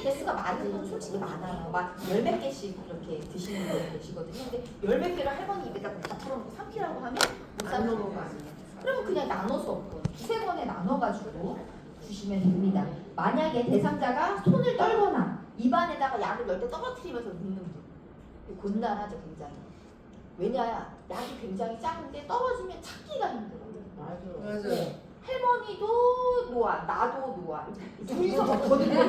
개수가 많은 건 솔직히 많아요. 막 열 몇 개씩 이렇게 드시는 분들 계시거든요. 근데 열 몇 개를 할머니 입에다 다 털어놓고 삼키라고 하면 못 삼키는 거 아니에요. 그러면 그냥 나눠서 두세 번에 나눠가지고 주시면 됩니다. 만약에 대상자가 손을 떨거나 입안에다가 약을 열 때 떨어뜨리면서 눕는 분, 곤란하죠 굉장히. 왜냐, 약이 굉장히 작은데 떨어지면 찾기가 힘들어요. 맞아요. 네. 할머니도 노안, 나도 노안. 둘이서 먹거든요.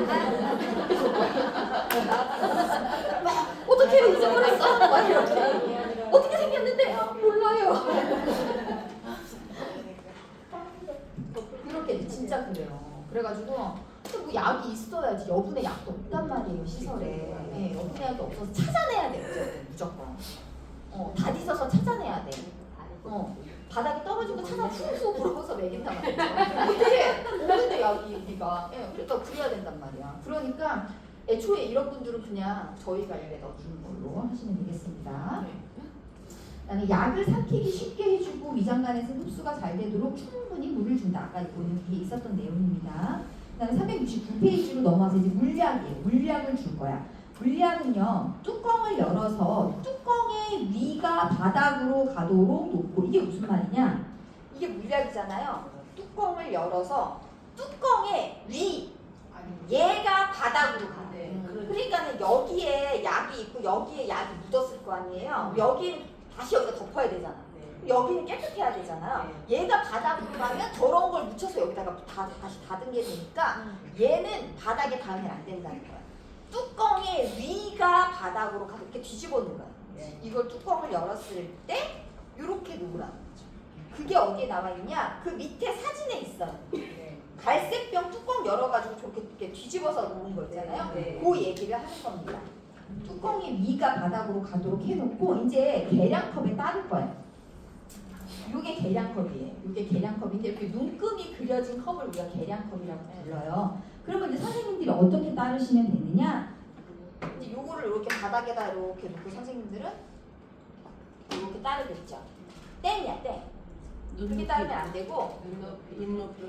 어떻게 잊어버렸어? 막 이렇게. 어떻게 생겼는데? 몰라요. 그렇게 진짜 그래요. 그래가지고 뭐 약이 있어야지. 여분의 약도 없단 말이에요 시설에. 네, 여분의 약도 없어서 찾아내야 돼요 무조건. 다 뒤져서 찾아내야 돼. 바닥에 떨어진 거 찾아 후 물어서 먹인단 말이야. 근데 없는데 약이 우리가. 그러니까 그래야 된단 말이야. 그러니까 애초에 이런 분들은 그냥 저희가 입에 넣어주는 걸로 하시면 되겠습니다. 그다음에 약을 삼키기 쉽게 해주고 위장관에서 흡수가 잘 되도록 충분히 물을 준다. 아까 이거는 뒤에 있었던 내용입니다. 그다음에 369페이지로 넘어와서 이제 물약이에요. 물약을 줄 거야. 물약은요, 뚜껑을 열어서 뚜껑의 위가 바닥으로 가도록 놓고, 이게 무슨 말이냐? 이게 물약이잖아요. 뚜껑을 열어서 뚜껑의 위, 얘가 바닥으로 가. 그러니까는 여기에 약이 있고 여기에 약이 묻었을 거 아니에요. 여기는 다시 여기다 덮어야 되잖아. 여기는 깨끗해야 되잖아요. 얘가 바닥으로 가면 저런 걸 묻혀서 여기다가 다시 닫은 게 되니까 얘는 바닥에 닿으면 안 된다는 거야. 뚜껑의 위가 바닥으로 가서 이렇게 뒤집어 놓으라. 이걸 뚜껑을 열었을 때 이렇게 놓으라는 거죠. 그게 어디에 나와 있냐? 그 밑에 사진에 있어요. 갈색병 뚜껑 열어가지고 저렇게 이렇게 뒤집어서 놓은 거 있잖아요. 그 얘기를 하는 겁니다. 뚜껑의 위가 바닥으로 가도록 해놓고 이제 계량컵에 따를 거예요. 이게 계량컵이에요. 이게 계량컵인데 이렇게 눈금이 그려진 컵을 우리가 계량컵이라고 불러요. 그러면 이제 선생님들이 어떻게 따르시면 되느냐? 이제 요거를 이렇게 바닥에다 이렇게 놓고 선생님들은 이렇게 따르겠죠. 땡이야 땡. 그렇게 따르면 안 되고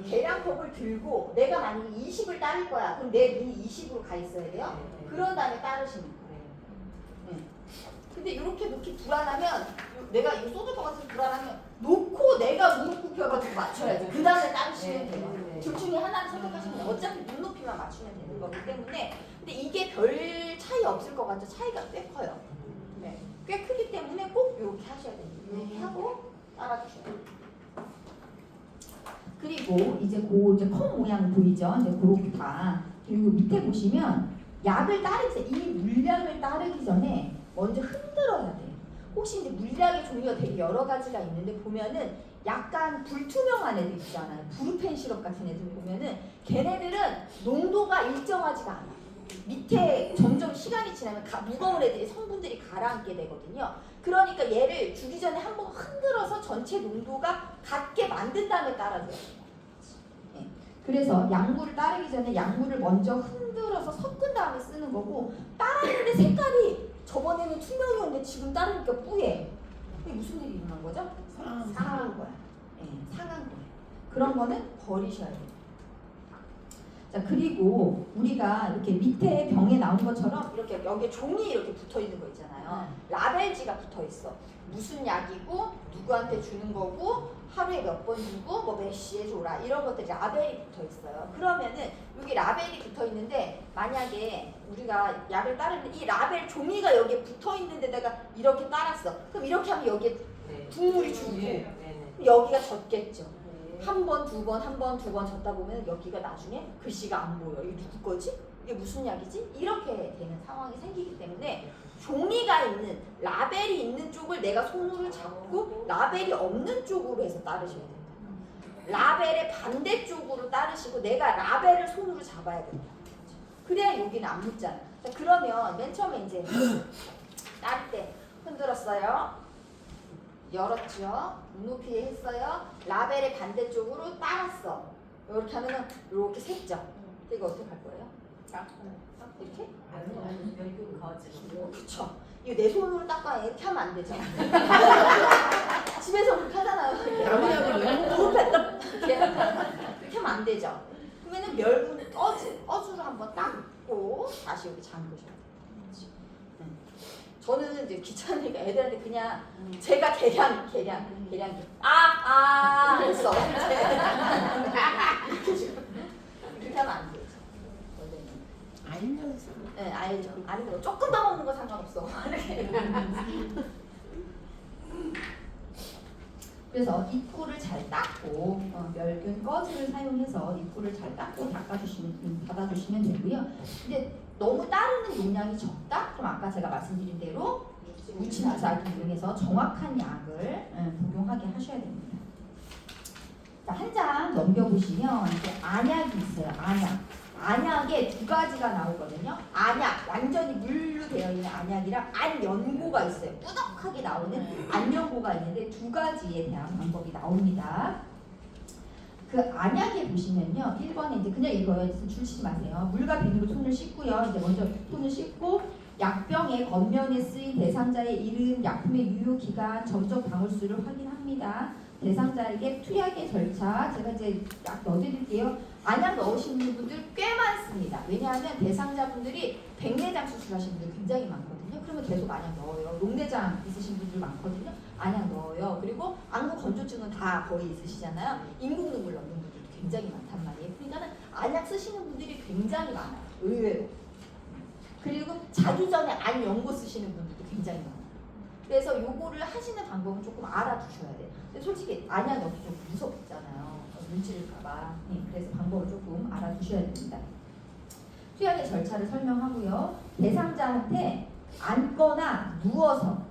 계량컵을 들고 내가 만약에 20을 따를 거야. 그럼 내 눈이 20으로 가 있어야 돼요. 그런 다음에 따르시는 거예요. 근데 이렇게 놓기 불안하면 내가 이거 쏟을 것 같아서 불안하면 놓고 내가 무릎 굽혀가지고 맞춰야지. 그 다음에 따르시면 돼요. 둘 중에 하나를 선택하시면 돼요. 어차피 눈높이만 맞추면 되는 거기 때문에. 근데 이게 별 차이 없을 것 같죠? 차이가 꽤 커요. 꽤 크기 때문에 꼭 이렇게 하셔야 돼요. 이렇게 하고 따라주셔야 돼요. 그리고 이제 이제 컵 모양 보이죠? 이제 그렇게 다. 그리고 밑에 보시면 약을 따르기 전에, 이 물약을 따르기 전에 먼저 흔들어야 돼요. 혹시 이제 물약의 종류가 되게 여러 가지가 있는데 보면은 약간 불투명한 애들 있잖아요. 브루펜 시럽 같은 애들 보면은 걔네들은 농도가 일정하지가 않아. 밑에 점점 시간이 지나면 무거운 애들이 성분들이 가라앉게 되거든요. 그러니까 얘를 주기 전에 한번 흔들어서 전체 농도가 같게 만든 다음에 따라줘요. 그래서 약물을 따르기 전에 약물을 먼저 흔들어서 섞은 다음에 쓰는 거고, 따랐는데 색깔이 저번에는 투명이었는데 지금 따르니까 뿌예. 이게 무슨 일이 일어난 거죠? 상한 거야. 상한 거야. 그런 거는 버리셔야 돼요. 자, 그리고 우리가 이렇게 밑에 병에 나온 것처럼 이렇게 여기에 종이 이렇게 붙어 있는 거 있잖아요. 라벨지가 붙어 있어. 무슨 약이고 누구한테 주는 거고 하루에 몇 번 주고 뭐 몇 시에 줘라 이런 것들이 라벨이 붙어 있어요. 그러면은 여기 라벨이 붙어 있는데 만약에 우리가 약을 따르는 이 라벨 종이가 여기에 붙어 있는 데다가 이렇게 따랐어. 그럼 이렇게 하면 여기에 국물이 줄고 여기가 젖겠죠. 한 번, 두 번, 한 번, 두 번 젖다 보면 여기가 나중에 글씨가 안 보여. 이게 누구 거지? 이게 무슨 약이지? 이렇게 되는 상황이 생기기 때문에 종이가 있는, 라벨이 있는 쪽을 내가 손으로 잡고 라벨이 없는 쪽으로 해서 따르셔야 된다. 라벨의 반대쪽으로 따르시고 내가 라벨을 손으로 잡아야 된다. 그래야 여기는 안 묻잖아. 자, 그러면 맨 처음에 이제 따를 때 흔들었어요. 열었죠. 눈높이에 했어요. 라벨의 반대쪽으로 따랐어. 이렇게 하면은 이렇게 샜죠. 이거 어떻게 할 거예요? 이렇게? 그쵸. 이거 내 손으로 닦아 이렇게 하면 안 되죠. 집에서 그렇게 하잖아요. 이렇게 하면 안 되죠. 그러면은 멸분 어주로 한번 닦고 다시 여기 잠그셔야 돼요. 저는 이제 귀찮으니까 애들한테 그냥 제가 계량 했어. 그렇게 하면 안 되죠. 원래는. 알면서. 네, 알죠. 알고 조금 더 먹는 거 상관없어. 그래서 입구를 잘 닦고 멸균 꺼즈를 사용해서 입구를 잘 닦고 닫아주시면 되고요. 근데 너무 따르는 용량이 적다? 그럼 아까 제가 말씀드린 대로 무침주사기를 이용해서 정확한 약을 복용하게 하셔야 됩니다. 한 장 넘겨보시면 이제 안약이 있어요. 안약에 두 가지가 나오거든요. 안약, 완전히 물로 되어 있는 안약이랑 안연고가 있어요. 꾸덕하게 나오는 안연고가 있는데 두 가지에 대한 방법이 나옵니다. 그 안약에 보시면요. 1번에 이제 그냥 읽어요. 줄 치지 마세요. 물과 비누로 손을 씻고요. 이제 먼저 손을 씻고 약병의 겉면에 쓰인 대상자의 이름, 약품의 유효 기간, 점적 방울수를 확인합니다. 대상자에게 투약의 절차, 제가 이제 약 넣어드릴게요. 안약 넣으시는 분들 꽤 많습니다. 왜냐하면 대상자분들이 백내장 수술하시는 분들 굉장히 많거든요. 그러면 계속 안약 넣어요. 녹내장 있으신 분들 많거든요. 안약 넣어요. 그리고 안구 건조증은 다 거의 있으시잖아요. 인공눈물 넣는 분들도 굉장히 많단 말이에요. 그러니까 안약 쓰시는 분들이 굉장히 많아요. 의외로. 그리고 자기 전에 안 연고 쓰시는 분들도 굉장히 많아요. 그래서 요거를 하시는 방법은 조금 알아두셔야 돼요. 근데 솔직히 안약 넣기 좀 무섭잖아요. 문질까봐. 그래서 방법을 조금 알아두셔야 됩니다. 투약의 절차를 설명하고요. 대상자한테 앉거나 누워서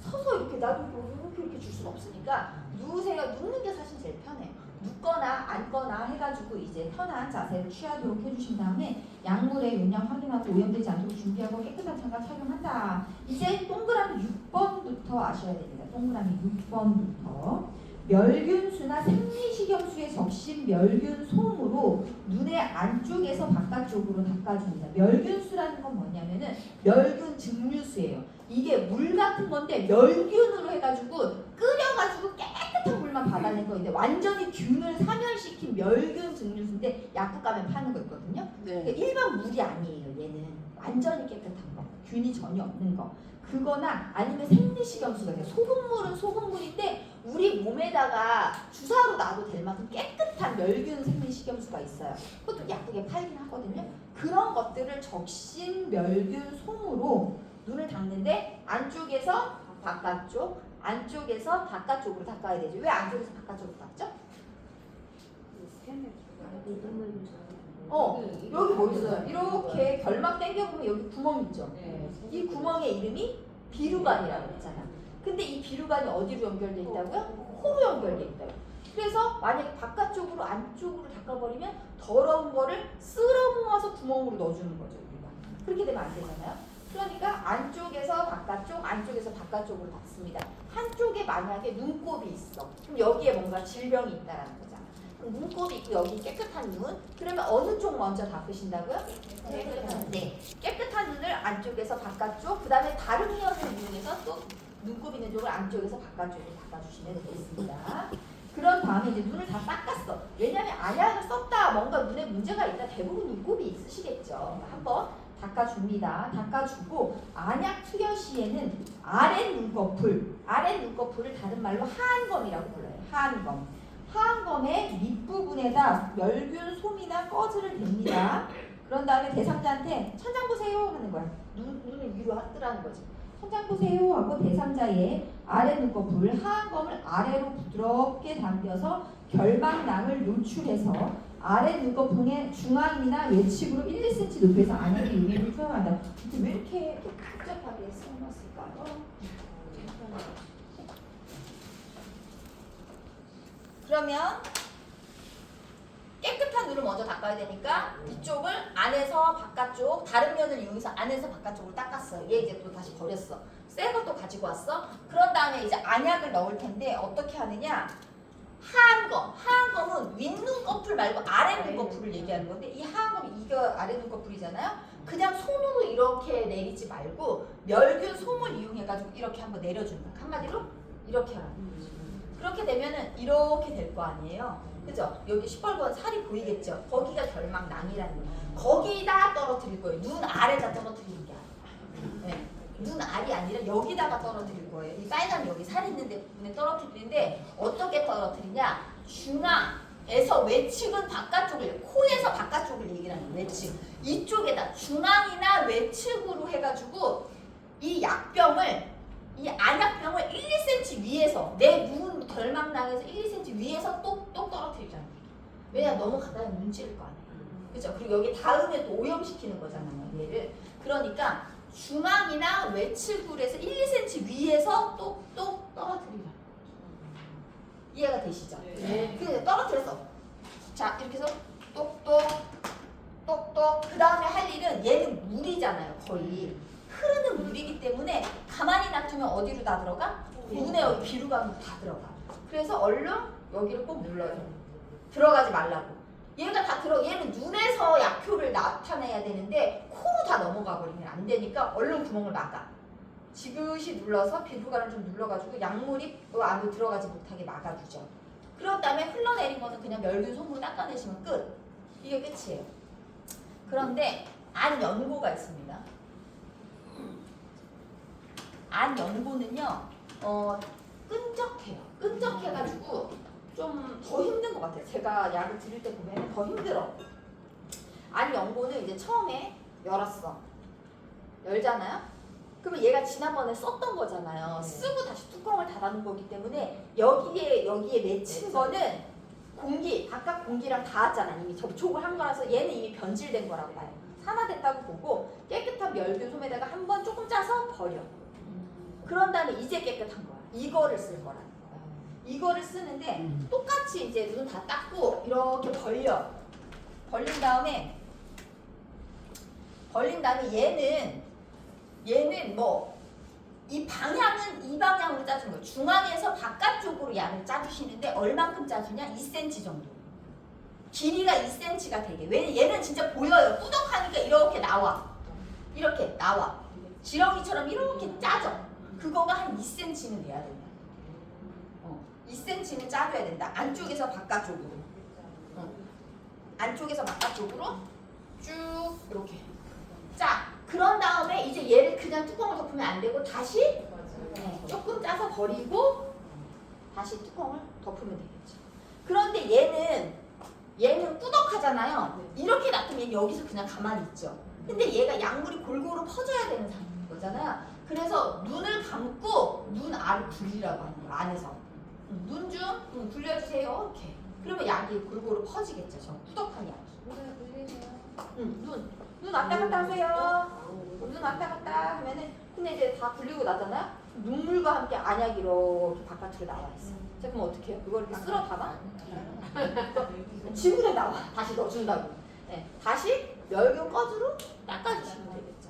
서서 이렇게 나도 이렇게 줄 수는 없으니까 누우세요. 눕는 게 사실 제일 편해요. 눕거나 앉거나 해가지고 이제 편한 자세를 취하도록 해주신 다음에 약물의 용량 확인하고 오염되지 않도록 준비하고 깨끗한 장갑 착용한다. 이제 동그라미 6번부터 아셔야 됩니다. 동그라미 6번부터 멸균수나 생리식염수에 적신 멸균솜으로 눈의 안쪽에서 바깥쪽으로 닦아줍니다. 멸균수라는 건 뭐냐면은 멸균 증류수예요. 이게 물 같은 건데 멸균으로 해가지고 끓여가지고 깨끗한 물만 받아낸 거인데 완전히 균을 사멸시킨 멸균 증류수인데 약국 가면 파는 거 있거든요. 네. 그러니까 일반 물이 아니에요. 얘는 완전히 깨끗한 거, 균이 전혀 없는 거. 그거나 아니면 생리식염수가 돼요. 소금물은 소금물인데 우리 몸에다가 주사로 놔도 될 만큼 깨끗한 멸균 생리식염수가 있어요. 그것도 약국에 팔긴 하거든요. 그런 것들을 적신 멸균 솜으로 눈을 닦는데 안쪽에서 바깥쪽, 안쪽에서 바깥쪽으로 닦아야 되죠. 왜 안쪽에서 바깥쪽으로 닦죠? 여기 뭐 있어요? 이렇게 결막 당겨보면 여기 구멍 있죠? 이 구멍의 이름이 비루관이라고 했잖아. 근데 이 비루관이 어디로 연결돼 있다고요? 코로 연결돼 있다고. 그래서 만약에 바깥쪽으로 안쪽으로 닦아버리면 더러운 거를 쓸어 모아서 구멍으로 넣어주는 거죠. 우리가. 그렇게 되면 안 되잖아요. 그러니까 안쪽에서 바깥쪽, 안쪽에서 바깥쪽으로 닦습니다. 한쪽에 만약에 눈곱이 있어. 그럼 여기에 뭔가 질병이 있다라는 거잖아. 눈곱이 있고 여기 깨끗한 눈. 그러면 어느 쪽 먼저 닦으신다고요? 네. 깨끗한 눈을 안쪽에서 바깥쪽, 그 다음에 다른 헤어를 이용해서 또 눈곱 있는 쪽을 안쪽에서 바깥쪽으로 닦아주시면 되겠습니다. 그런 다음에 이제 눈을 다 닦았어. 왜냐하면 안약을 썼다, 뭔가 눈에 문제가 있다, 대부분 눈곱이 있으시겠죠. 한번 닦아줍니다. 닦아주고 안약 투여 시에는 아랫 눈꺼풀을 다른 말로 하안검이라고 불러요. 하안검의 밑부분에다 멸균 솜이나 꺼즈를 댑니다. 그런 다음에 대상자한테 천장 보세요 하는 거야. 눈을 위로 뜨라는 거지. 천장 보세요 하고 대상자의 아래 눈꺼풀, 하안검을 아래로 부드럽게 당겨서 결막낭을 노출해서 아래 눈꺼풀의 중앙이나 외측으로 1, 2cm 높이에서 안약의 용액을 투여한다. 왜 이렇게 복잡하게 써놨을까요? 그러면 깨끗한 눈을 먼저 닦아야 되니까 이쪽을 안에서 바깥쪽, 다른 면을 이용해서 안에서 바깥쪽으로 닦았어요. 얘 이제 또 다시 버렸어. 새 것도 가지고 왔어. 그런 다음에 이제 안약을 넣을 텐데 어떻게 하느냐? 하안검은 윗눈꺼풀 말고 아랫눈꺼풀을 얘기하는 건데 이 하안검이 이거 아랫눈꺼풀이잖아요. 그냥 손으로 이렇게 내리지 말고 멸균 솜을 이용해가지고 이렇게 한번 내려주는 거야. 한마디로 이렇게 하라는 거지. 그렇게 되면은 이렇게 될 거 아니에요. 그죠? 여기 시뻘건 살이 보이겠죠? 거기가 결막낭이라는 거예요. 거기다 떨어뜨릴 거예요. 눈 아래다 떨어뜨리는 게 아니라. 네. 눈 알이 아니라 여기다가 떨어뜨릴 거예요. 이 빨간 여기 살 있는 데 떨어뜨리는데 어떻게 떨어뜨리냐? 중앙에서 외측은 바깥쪽을, 코에서 바깥쪽을 얘기하는 거예요. 외측. 이쪽에다 중앙이나 외측으로 해가지고 이 약병을, 이 안약병을 1, 2cm 위에서, 내 눈 결막낭에서 1, 2cm 위에서 또 떨어뜨리잖아요. 왜냐? 넘어가다가 눈 찌를 거 아니에요. 그죠? 그리고 여기 다음에 또 오염시키는 거잖아요. 얘를. 그러니까 중앙이나 외측으로 해서 1, 2cm 위에서 또 떨어뜨리라. 이해가 되시죠? 네. 그 떨어뜨렸어. 자, 이렇게 해서 똑똑. 그 다음에 할 일은, 얘는 물이잖아요. 거의 흐르는 물이기 때문에 가만히 놔두면 어디로 다 들어가? 눈에 여기 비루감으로 다 들어가. 그래서 얼른 여기를 꼭 눌러요. 들어가지 말라고. 얘가 다 얘는 눈에서 약효를 나타내야 되는데 코로 다 넘어가 버리면 안 되니까 얼른 구멍을 막아. 지그시 눌러서 비루감을 좀 눌러가지고 약물이 안으로 들어가지 못하게 막아주죠. 그런 다음에 흘러내린 거는 그냥 멸균 솜으로 닦아내시면 끝. 이게 끝이에요. 그런데 안연고가 있습니다. 안연고는요, 끈적해요. 끈적해가지고 좀 더 힘든 것 같아요. 제가 약을 드릴 때 보면 더 힘들어. 안연고는 이제 처음에 열었어. 열잖아요? 그러면 얘가 지난번에 썼던 거잖아요. 쓰고 다시 뚜껑을 닫아놓은 거기 때문에 여기에 맺힌 거는 공기, 바깥 공기랑 닿았잖아. 이미 접촉을 한 거라서 얘는 이미 변질된 거라고 봐요. 산화됐다고 보고 깨끗한 멸균 솜에다가 한번 조금 짜서 버려. 그런 다음에 이제 깨끗한 거야. 이거를 쓸 거라는 거야. 이거를 쓰는데 똑같이 이제 눈 다 닦고 이렇게 벌려. 벌린 다음에 얘는 뭐 이 방향은 이 방향으로 짜주는 거예요. 중앙에서 바깥쪽으로 약을 짜주시는데 얼만큼 짜주냐? 2cm 정도. 길이가 2cm가 되게. 왜냐면 얘는 진짜 보여요. 꾸덕하니까 이렇게 나와. 이렇게 나와. 지렁이처럼 이렇게 짜져. 그거가 한 2cm는 돼야 된다. 2cm는 짜줘야 된다. 안쪽에서 바깥쪽으로. 안쪽에서 바깥쪽으로 쭉 이렇게. 자, 그런 다음에 이제 얘를 그냥 뚜껑을 덮으면 안 되고 다시 조금 짜서 버리고 다시 뚜껑을 덮으면 되겠죠. 그런데 얘는 꾸덕하잖아요. 이렇게 놔두면 얘는 여기서 그냥 가만히 있죠. 근데 얘가 약물이 골고루 퍼져야 되는 거잖아요. 그래서 눈을 감고 눈 알을 굴리라고 하는 거예요. 안에서. 눈 좀 굴려주세요. 이렇게. 그러면 약이 골고루 퍼지겠죠. 저 꾸덕한 약이. 눈 왔다 갔다 하세요. 눈 왔다 갔다 하면은, 근데 이제 다 굴리고 나잖아요. 눈물과 함께 안약이 이렇게 바깥으로 나와 있어. 자, 그럼 어떻게 해요? 이걸 이렇게 쓸어 담아? 지문에 나와. 다시 넣어준다고. 네. 다시 멸균 꺼주로 닦아주시면 되겠죠.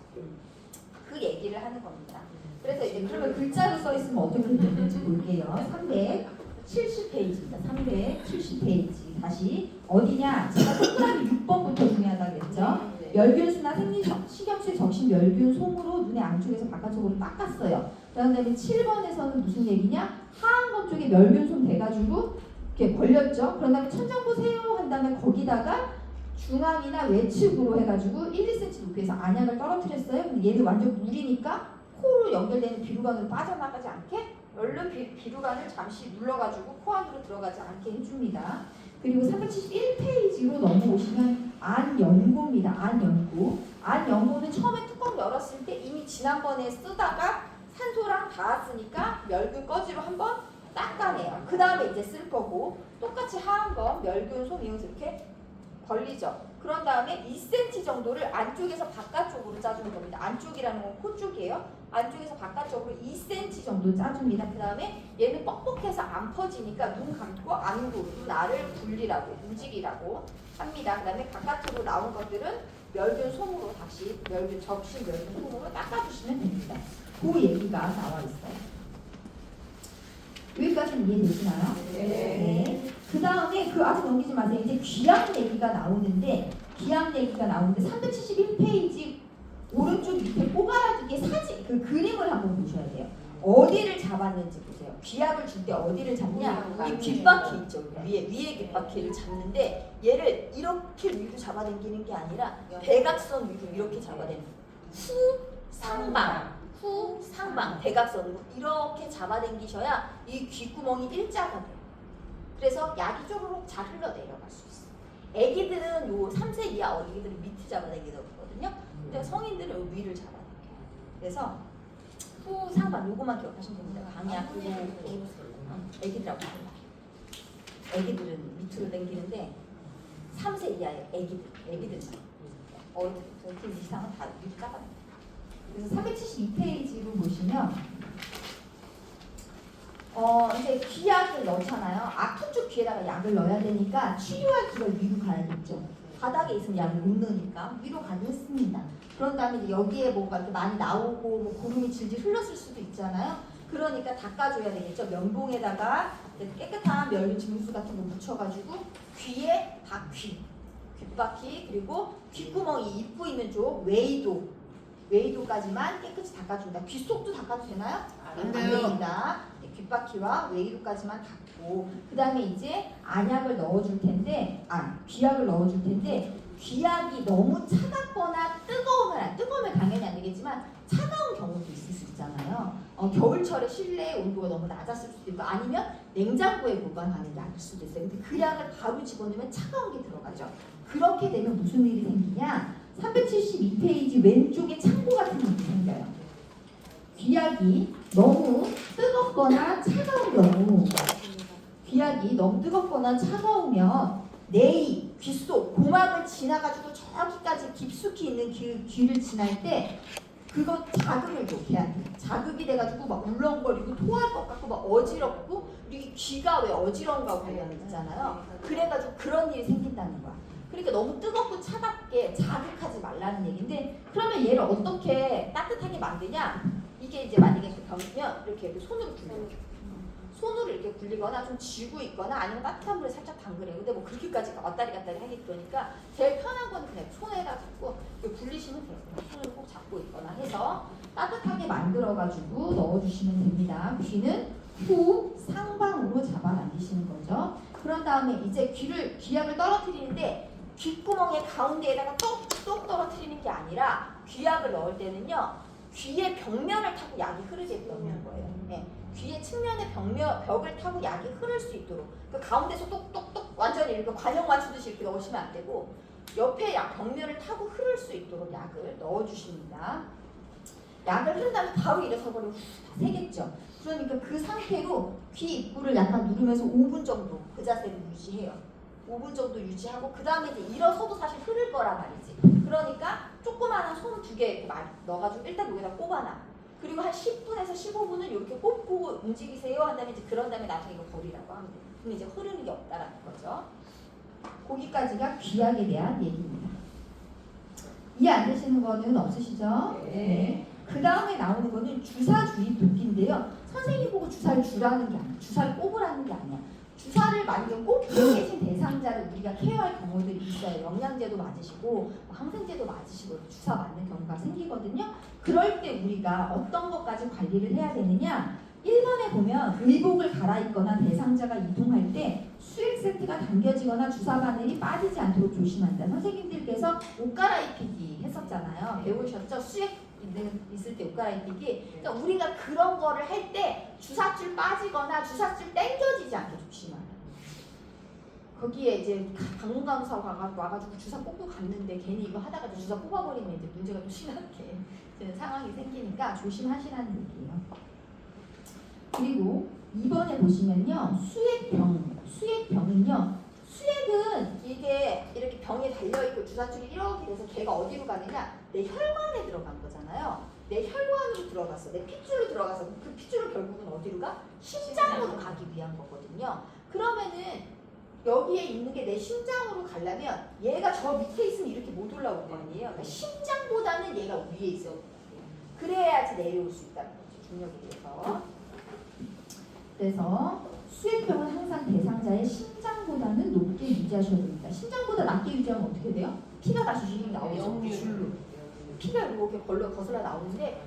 그 얘기를 하는 겁니다. 그래서 이제 그러면 글자로 써 있으면 어떻게 되는지 볼게요. 370페이지입니다. 370페이지. 다시 어디냐? 제가 동그라미 6번부터 중요하다고 했죠. 멸균수나 생리식염수에 적신 멸균 솜으로 눈의 안쪽에서 바깥쪽으로 닦았어요. 그다음에 7번에서는 무슨 얘기냐? 하안검 쪽에 멸균 솜 대가지고 이렇게 벌렸죠. 그런 다음에 천장 보세요 한 다음에 거기다가 중앙이나 외측으로 해가지고 1, 2cm 높이에서 안약을 떨어뜨렸어요. 근데 얘는 완전 물이니까 코로 연결되는 비루관으로 빠져나가지 않게 얼른 비루관을 잠시 눌러가지고 코 안으로 들어가지 않게 해줍니다. 그리고 371페이지로 넘어오시면 안연고입니다. 안연고. 안연고는 처음에 뚜껑 열었을 때 이미 지난번에 쓰다가 산소랑 닿았으니까 멸균 꺼지로 한번 닦아내요. 그 다음에 이제 쓸 거고 똑같이 하안검 멸균 솜 이용해서 이렇게 벌리죠. 그런 다음에 2cm 정도를 안쪽에서 바깥쪽으로 짜주는 겁니다. 안쪽이라는 건 코 쪽이에요. 안쪽에서 바깥쪽으로 2cm 정도 짜줍니다. 그 다음에 얘는 뻑뻑해서 안 퍼지니까 눈 감고 안구, 눈 알을 굴리라고, 움직이라고 합니다. 그 다음에 바깥으로 나온 것들은 멸균 솜으로 다시 적신 멸균 솜으로 닦아주시면 됩니다. 그 얘기가 나와 있어요. 여기까지는 이해되시나요? 네. 그 다음에 아직 넘기지 마세요. 이제 귀양 얘기가 나오는데 371페이지 오른쪽 밑에 꼬가라지게 사진, 그 그림을 한번 보셔야 돼요. 어디를 잡았는지 보세요. 귀약을 줄 때 어디를 잡냐? 이 귓바퀴 있죠. 위에 귓바퀴를 잡는데 얘를 이렇게 위로 잡아당기는 게 아니라 대각선 위로 이렇게 잡아당기는 후상방 대각선으로 이렇게 잡아당기셔야 이 귓구멍이 일자가 돼요. 그래서 약이 쪼르륵 잘 흘러 내려갈 수 있어요. 애기들은 요 3세 이하 어린이들은 밑을 잡아당기거든요. 근데 성인들은 요 위를 잡아당겨요. 그래서 후상방 요거만 기억하시면 됩니다. 방향 그리고 애기들하고 달라요. 애기들은 밑으로 당기는데 3세 이하의 애기들만 어른들 이상은 다 위로 잡아당겨요. 그래서 372페이지로 보시면 이제 귀약을 넣잖아요. 아픈 쪽 귀에다가 약을 넣어야 되니까 치료할 귀를 위로 가야겠죠. 바닥에 있으면 약을 못 넣으니까 위로 가겠습니다. 그런 다음에 이제 여기에 뭐가 이렇게 많이 나오고 뭐 고름이 질질 흘렀을 수도 있잖아요. 그러니까 닦아줘야 되겠죠. 면봉에다가 깨끗한 면 증수 같은 거 묻혀가지고 귀에 바퀴, 귓바퀴 그리고 귓구멍이 입구 있는 쪽 웨이도까지만 깨끗이 닦아준다. 귀 속도 닦아도 되나요? 안 됩니다. 귓바퀴와 웨이도까지만 닦고 그 다음에 이제 안약을 넣어줄 텐데 귀약을 넣어줄 텐데 귀약이 너무 차갑거나 뜨거우면 당연히 안 되겠지만 차가운 경우도 있을 수 있잖아요. 겨울철에 실내 온도가 너무 낮았을 수도 있고 아니면 냉장고에 보관하는 약일 수도 있어요. 근데 그 약을 바로 집어넣으면 차가운 게 들어가죠. 그렇게 되면 무슨 일이 생기냐? 372페이지 왼쪽에 창고 같은 게 생겨요. 귀약이 너무 뜨겁거나 차가우면 내이, 귓속, 고막을 지나가지고 저기까지 깊숙이 있는 귀를 지날 때 그거 자극을 줘야 돼. 자극이 돼가지고 막 울렁거리고 토할 것 같고 막 어지럽고 우리 귀가 왜 어지러운가 관련 있잖아요. 그래가지고 그런 일이 생긴다는 거야. 그러니까 너무 뜨겁고 차갑게 자극하지 말라는 얘기인데 그러면 얘를 어떻게 따뜻하게 만드냐? 이게 이제 만약에 병이면 이렇게 손으로 굴려요. 손으로 이렇게 굴리거나 좀 쥐고 있거나 아니면 따뜻한 물에 살짝 담그래요. 근데 뭐 그렇게까지 왔다리 갔다리 하기 그러니까 제일 편한 건 그냥 손에다 잡고 굴리시면 돼요. 손을 꼭 잡고 있거나 해서 따뜻하게 만들어가지고 넣어주시면 됩니다. 귀는 후 상방으로 잡아당기시는 거죠. 그런 다음에 이제 귀약을 떨어뜨리는데 귓구멍의 가운데에다가 똑똑 떨어뜨리는 게 아니라 귀약을 넣을 때는요. 귀의 벽면을 타고 약이 흐르게 넣는 거예요. 네. 귀의 측면의 벽을 타고 약이 흐를 수 있도록 그 가운데서 똑똑똑 완전히 이렇게 관형 맞추듯이 이렇게 넣으시면 안 되고 옆에 약 벽면을 타고 흐를 수 있도록 약을 넣어주십니다. 약을 흐른 다음에 바로 일어서 버리면 다 새겠죠. 그러니까 그 상태로 귀 입구를 약간 누르면서 5분 정도 그 자세를 유지해요. 5분 정도 유지하고 그 다음에 이제 일어서도 사실 흐를 거란 말이지. 그러니까 조그마한 손 2개 이렇게 넣어가지고 일단 여기다 꼽아놔. 그리고 한 10분에서 15분은 이렇게 꼽고 움직이세요 한 다음에 이제 그런 다음에 나중에 이거 버리라고 하면 돼요. 그럼 이제 흐르는 게 없다라는 거죠. 거기까지가 귀약에 대한 얘기입니다. 이해 안 되시는 거는 없으시죠? 네. 그 다음에 나오는 거는 주사 주입 도끼인데요. 선생님 보고 주사를 주라는 게 아니야. 주사를 꼽으라는 게 아니야. 주사를 만약에 꼽고 계신 대상자를 우리가 케어할 경우들이 있어요. 영양제도 맞으시고 항생제도 맞으시고 주사 맞는 경우가 생기거든요. 그럴 때 우리가 어떤 것까지 관리를 해야 되느냐? 1번에 보면 의복을 갈아입거나 대상자가 이동할 때 수액 세트가 당겨지거나 주사 바늘이 빠지지 않도록 조심한다. 선생님들께서 옷 갈아입히기 했었잖아요. 배우셨죠? 수액 있을 때 옷 갈아입히기. 그러니까 우리가 그런 거를 할 때 주사줄 빠지거나 주사줄 당겨지지 않게 조심하라. 거기에 이제 방문 강사가 와가지고 주사 꽂고 갔는데 괜히 이거 하다가 주사 뽑아버리면 이제 문제가 좀 심하게 되는 상황이 생기니까 조심하시라는 얘기예요. 그리고 2번에 보시면요. 수액병은요. 수액은 이게 이렇게 병에 달려있고 주사줄이 이렇게 돼서 걔가 어디로 가느냐? 내 혈관에 들어간 거잖아요. 내 혈관으로 들어갔어. 내 핏줄로 들어가서 그 핏줄은 결국은 어디로 가? 심장으로 가기 위한 거거든요. 그러면은 여기에 있는 게 내 심장으로 가려면 얘가 저 밑에 있으면 이렇게 못 올라올 거 아니에요. 그러니까 심장보다는 얘가 위에 있어야 돼요. 그래야지 내려올 수 있다는 거죠. 중력에 의해서. 그래서 수액병은 항상 대상자의 심장보다는 높게 유지하셔야 됩니다. 심장보다 낮게 유지하면 어떻게 돼요? 피가 다시 줄로 나오죠. 줄로. 피가 이렇게 거슬러 나오는데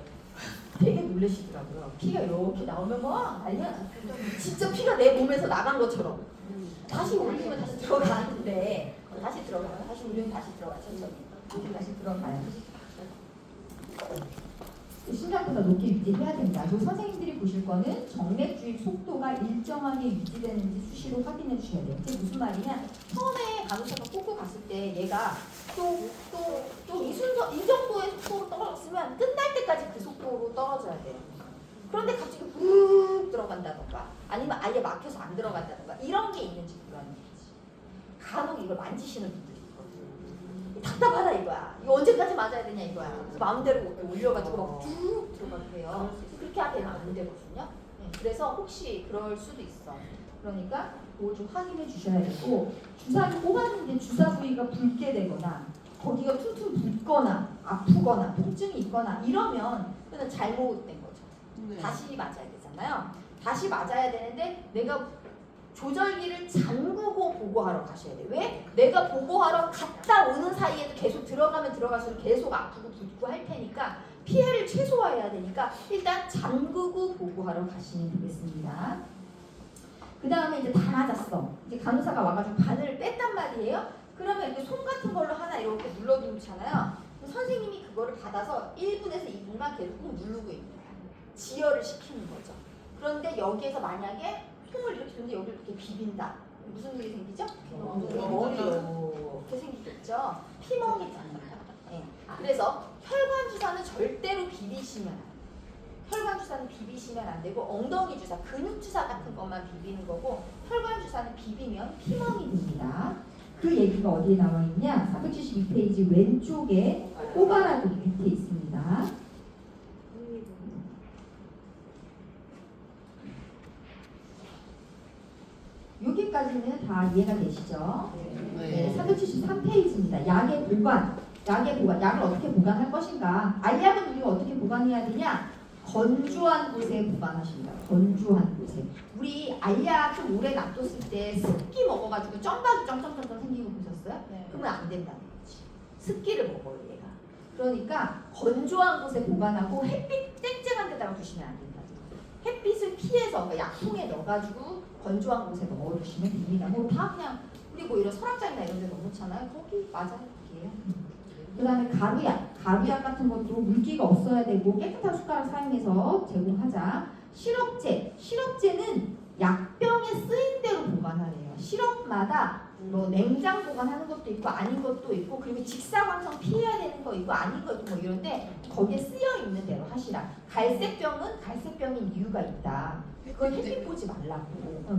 되게 놀라시더라고요. 피가 이렇게 나오면 막 난리가 나. 진짜 피가 내 몸에서 나간 것처럼. 다시 올리면 다시 들어가는데 다시 들어가요. 다시 올리면 다시 들어가요. 천천히. 다시 들어가요. 심장보다 높게 유지해야 됩니다. 요 선생님들이 보실 거는 정맥 주입 속도가 일정하게 유지되는지 수시로 확인해 주셔야 돼요. 이게 무슨 말이냐? 처음에 간호사가 꽂고 갔을 때 얘가 또 이 정도의 속도로 떨어졌으면 끝날 때까지 그 속도로 떨어져야 돼요. 그런데 갑자기 훅 들어간다던가 아니면 아예 막혀서 안 들어간다던가 이런 게 있는지 보라는 거지. 간혹 이걸 만지시는 분들이 있거든. 답답하다 이거야. 이거 언제까지 맞아야 되냐 이거야. 그래서 마음대로 올려가지고 막 쭉 들어가도 돼요. 그렇게 하면 안 되거든요. 그래서 혹시 그럴 수도 있어. 그러니까 그거 좀 확인해 주셔야 되고 주사를 꼽았는데 주사 부위가 붉게 되거나 거기가 퉁퉁 붓거나 아프거나 통증이 있거나 이러면 그건 잘못된 거죠. 네. 다시 맞아야 되잖아요. 다시 맞아야 되는데 내가 조절기를 잠그고 보고하러 가셔야 돼요. 왜? 내가 보고하러 갔다 오는 사이에도 계속 들어가면 들어갈수록 계속 아프고 붓고 할 테니까 피해를 최소화해야 되니까 일단 잠그고 보고하러 가시면 되겠습니다. 그 다음에 이제 다 맞았어. 이제 간호사가 와가지고 바늘을 뺐단 말이에요. 그러면 이렇게 손 같은 걸로 하나 이렇게 눌러두잖아요. 선생님이 그거를 받아서 1분에서 2분간 계속 누르고 있는 거야. 지혈을 시키는 거죠. 그런데 여기에서 만약에 손을 이렇게 두는데 여기를 이렇게 비빈다. 무슨 일이 생기죠? 머리 이렇게 생기겠죠. 피멍이 납니다. 네. 그래서 혈관 주사는 절대로 비비시면 안 돼요. 혈관 주사는 비비시면 안 되고 엉덩이 주사, 근육 주사 같은 것만 비비는 거고 혈관 주사는 비비면 피멍이 됩니다. 그 얘기가 어디에 나와 있냐? 472페이지 왼쪽에 꼬바라기 밑에 있습니다. 여기까지는 다 이해가 되시죠? 네, 373페이지입니다. 약의 보관. 약을 어떻게 보관할 것인가? 알약은 우리가 어떻게 보관해야 되냐? 건조한 곳에 보관하십니다. 건조한 곳에. 우리 알약 좀 오래 놔뒀을 때 습기 먹어가지고 점박이 점점점점 생기고 보셨어요? 네. 그러면 안 된다는 거지. 습기를 먹어요 얘가. 그러니까 건조한 곳에 보관하고 햇빛 쨍쨍한 데다가 두시면 안 된다. 햇빛을 피해서 그러니까 약통에 넣어가지고 건조한 곳에 넣어두시면 됩니다. 뭐 다 그냥 우리 뭐 이런 서랍장이나 이런 데 넣어놓잖아요. 거기 맞아요. 거기에요. 그 다음에 가루약 같은 것도 물기가 없어야 되고 깨끗한 숟가락 사용해서 제공하자. 시럽제는 약병에 쓰인 대로 보관하래요. 시럽마다 뭐 냉장 보관하는 것도 있고 아닌 것도 있고 그리고 직사광선 피해야 되는 거 있고 아닌 거 있고 뭐 이런데 거기에 쓰여 있는 대로 하시라. 갈색병은 갈색병인 이유가 있다. 그걸 햇빛 보지 말라고.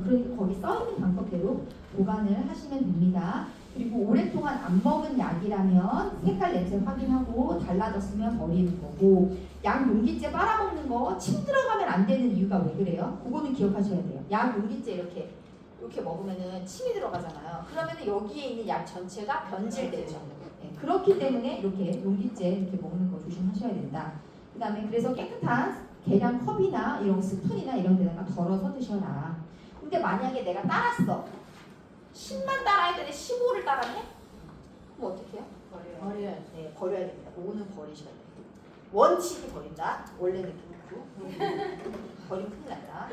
그러니까 거기 써 있는 방법대로 보관을 하시면 됩니다. 그리고 오랫동안 안 먹은 약이라면 색깔 냄새 확인하고 달라졌으면 버리는 거고 약 용기째 빨아먹는 거 침 들어가면 안 되는 이유가 왜 그래요? 그거는 기억하셔야 돼요. 약 용기째 이렇게 먹으면은 침이 들어가잖아요. 그러면은 여기에 있는 약 전체가 변질되죠. 네, 그렇기 때문에 이렇게 용기째 이렇게 먹는 거 조심하셔야 된다. 그다음에 그래서 깨끗한 계량 컵이나 이런 스푼이나 이런 데다가 덜어서 드셔라. 근데 만약에 내가 따랐어. 10만 따라야 되는데 15를 따랐네? 그럼 어떻게 해요? 버려야 돼. 네, 버려야 됩니다. 5는 버리셔야 돼요. 원칙이 버린다. 원래는 그렇고. 버리면 큰일 난다.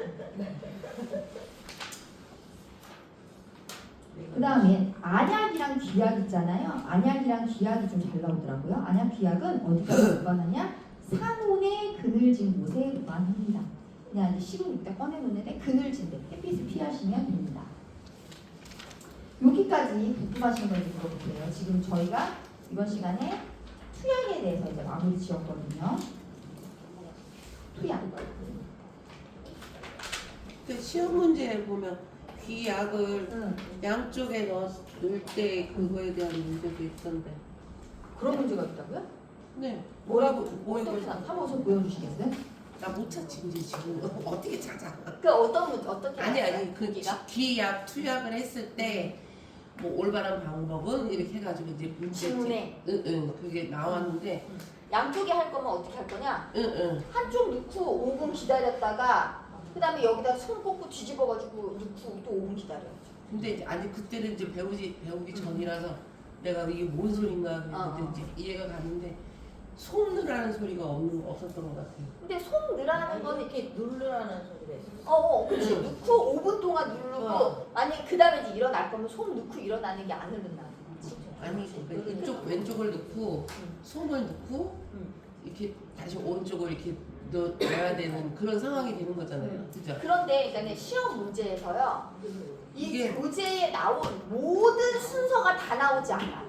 그 다음에 안약이랑 귀약 있잖아요. 안약이랑 귀약이 좀 잘 나오더라고요. 안약 귀약은 어디다 보관하냐? 산온에 그늘진 곳에 보관합니다. 그냥 이제 식은 이따 꺼내놓는데 그늘진 데 햇빛을 피하시면 됩니다. 여기까지 궁금하신 건지 물어볼게요. 지금 저희가 이번 시간에 투약에 대해서 이제 마무리 지었거든요. 투약. 그 시험 문제에 보면 귀약을 양쪽에 넣을 때 그거에 대한 문제도 있던데. 그런 문제가 있다고요? 네. 뭐라고? 뭐 이거 어떻게 한번 좀 보여주시겠어요? 나 못 찾지 이제 지금 어떻게 찾아? 그 어떻게? 아니 그 기가? 귀약 투약을 했을 때 뭐 올바른 방법은 이렇게 해가지고 이제 문제 질문에 응응 그게 나왔는데 양쪽에 할 거면 어떻게 할 거냐? 응응 한쪽 넣고 5분 기다렸다가 그 다음에 여기다 손 꽂고 뒤집어가지고 넣고 또 5분 기다려야죠. 근데 이제 아직 그때는 이제 배우기 전이라서 내가 이게 뭔 소린가 그랬는데 이제 이해가 가는데 손느라는 소리가 없었던 것 같아요. 근데 속 느라는 거는 이렇게 누르라는 소리가 있어. 그치. 넣고 5분 동안 누르고 만약에 그 다음에 이제 일어날 거면 손 넣고 일어나는 게 안 일어나는 거지. 아니 그러니까 이쪽 왼쪽을 넣고 손을 넣고 이렇게 다시 오른쪽을 이렇게 넣어야 되는 그런 상황이 되는 거잖아요. 그죠? 그런데 그러니까 시험 문제에서요. 이 이게- 교재에 나온 모든 순서가 다 나오지 않아.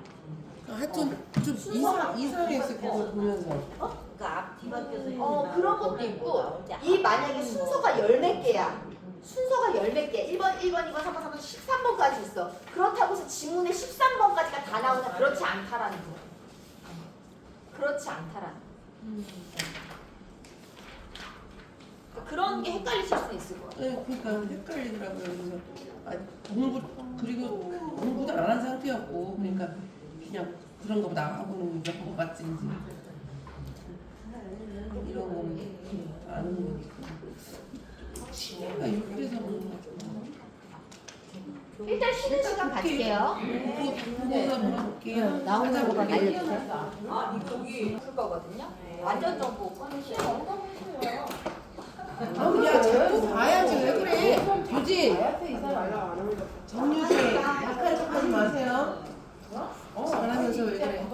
하여튼 좀 이상했어 그걸 보면서. 그러니까 앞 뒤바뀌어서 그런 것도 있고 이 만약에 순서가 열 몇 개야. 순서가 열 몇 개. 1번, 2번, 3번, 3번, 13번까지 있어. 그렇다고 해서 지문에 13번까지가 다 나오냐? 그렇지 않다라는 거야. 그렇지 않다라는 거야. 그런 게 헷갈리실 수 있을 거야. 네, 그러니까 헷갈리더라고요. 그래서 그리고 공부도 안 한 상태였고 그러니까 그냥 그런 거보다 하고는 이런 거 같지 이런 거는 아는 거니까. 시내가 6에서 보는 거 일단 쉬는 시간 가질게요. 보고서 물어볼게요. 나오는 거 알려주세요. 여기 줄 거거든요. 완전 정보 꺼내세요. 야 자꾸 봐야지 왜 그래? 유지 정유지 약간 척하지 마세요. 잘하면서 왜 그래?